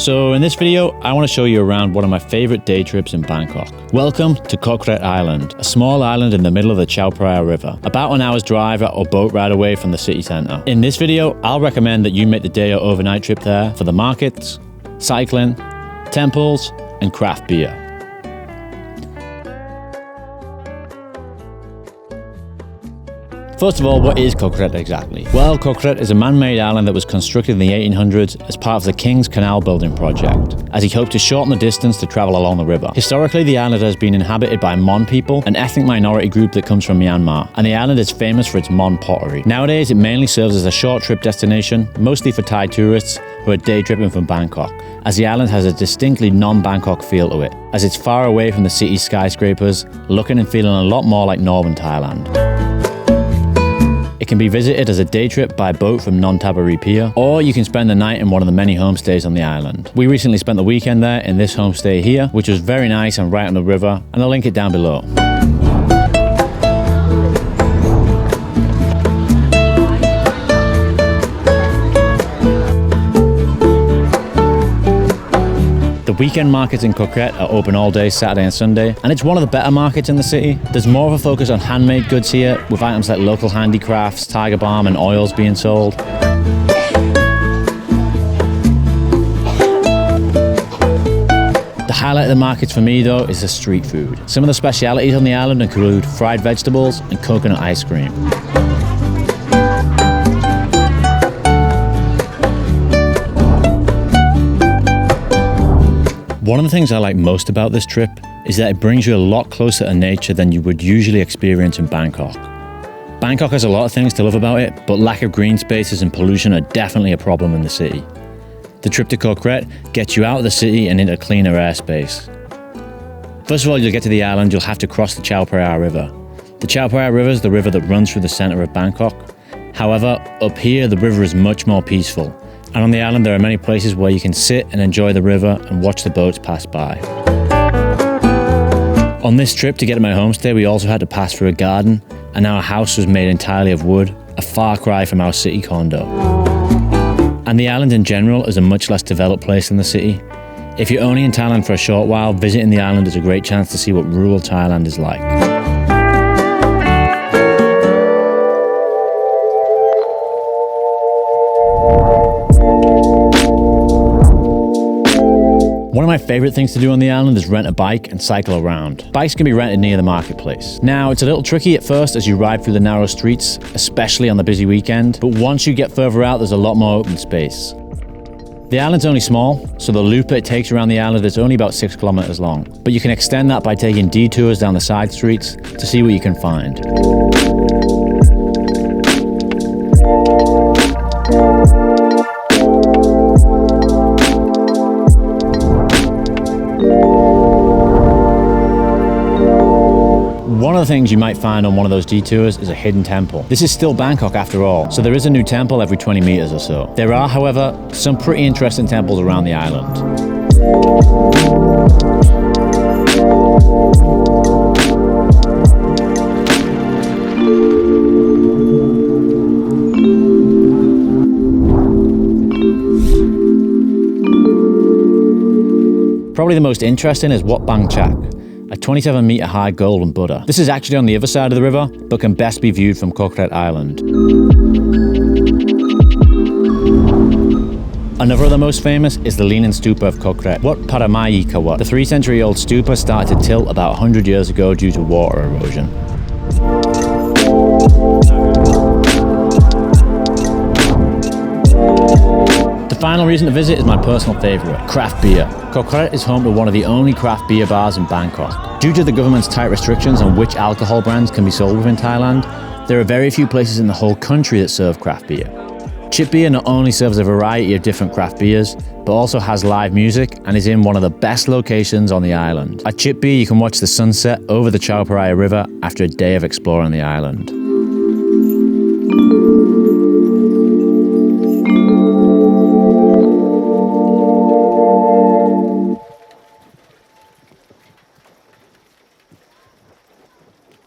So in this video, I want to show you around one of my favorite day trips in Bangkok. Welcome to Koh Kret Island, a small island in the middle of the Chao Phraya river, about an hour's drive or boat ride away from the city centre. In this video, I'll recommend that you make the day or overnight trip there for the markets, cycling, temples, and craft beer. First of all, what is Koh Kret exactly? Well, Koh Kret is a man-made island that was constructed in the 1800s as part of the King's Canal building project, as he hoped to shorten the distance to travel along the river. Historically, the island has been inhabited by Mon people, an ethnic minority group that comes from Myanmar, and the island is famous for its Mon pottery. Nowadays, it mainly serves as a short trip destination, mostly for Thai tourists who are day tripping from Bangkok, as the island has a distinctly non-Bangkok feel to it, as it's far away from the city's skyscrapers, looking and feeling a lot more like northern Thailand. It can be visited as a day trip by boat from Non Tabari Pier, or you can spend the night in one of the many homestays on the island. We recently spent the weekend there in this homestay here, which was very nice and right on the river, and I'll link it down below. The weekend markets in Koh Kret are open all day Saturday and Sunday, and it's one of the better markets in the city. There's more of a focus on handmade goods here, with items like local handicrafts, tiger balm and oils being sold. The highlight of the markets for me though is the street food. Some of the specialities on the island include fried vegetables and coconut ice cream. One of the things I like most about this trip is that it brings you a lot closer to nature than you would usually experience in Bangkok. Bangkok has a lot of things to love about it, but lack of green spaces and pollution are definitely a problem in the city. The trip to Koh Kret gets you out of the city and into cleaner airspace. First of all, you'll get to the island, you'll have to cross the Chao Phraya River. The Chao Phraya River is the river that runs through the centre of Bangkok. However, up here the river is much more peaceful. And on the island there are many places where you can sit and enjoy the river and watch the boats pass by. On this trip to get to my homestay, we also had to pass through a garden, and our house was made entirely of wood, a far cry from our city condo. And the island in general is a much less developed place than the city. If you're only in Thailand for a short while, visiting the island is a great chance to see what rural Thailand is like. One of my favorite things to do on the island is rent a bike and cycle around. Bikes can be rented near the marketplace. Now, it's a little tricky at first as you ride through the narrow streets, especially on the busy weekend, but once you get further out, there's a lot more open space. The island's only small, so the loop it takes around the island is only about 6 kilometers long, but you can extend that by taking detours down the side streets to see what you can find. One of the things you might find on one of those detours is a hidden temple. This is still Bangkok after all, so there is a new temple every 20 meters or so. There are, however, some pretty interesting temples around the island. Probably the most interesting is Wat Bang Chak, a 27-meter high golden Buddha. This is actually on the other side of the river, but can best be viewed from Koh Kret Island. Another of the most famous is the Leaning Stupa of Koh Kret, Wat Paramayi-Kawat. The 3-century-old stupa started to tilt about 100 years ago due to water erosion. The final reason to visit is my personal favourite, craft beer. Koh Kret is home to one of the only craft beer bars in Bangkok. Due to the government's tight restrictions on which alcohol brands can be sold within Thailand, there are very few places in the whole country that serve craft beer. Chit beer not only serves a variety of different craft beers, but also has live music and is in one of the best locations on the island. At Chit beer, you can watch the sunset over the Chao Phraya River after a day of exploring the island.